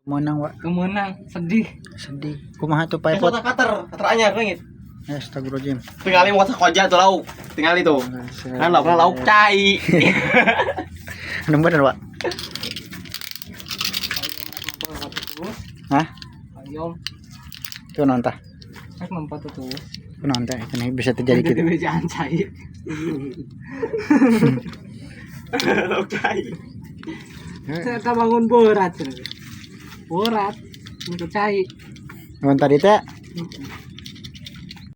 Menang Wak. Kemenang sedih. Sedih. Kumaha tuh Pak Itu Epot? kater anyar ngit. Astagfirullahaladzim. Tinggalin wasak koja tuh lauk. Tinggal itu. Kan lauk cai. Anu bener Wak. Hah? Ayom. Itu nonton. Sak nampak tuh. Itu nonton. Ini bisa terjadi gitu. Bejaan cai. Lauk cai. Saya bangun berat. Berat. Untuk cai. Nonton tadi teh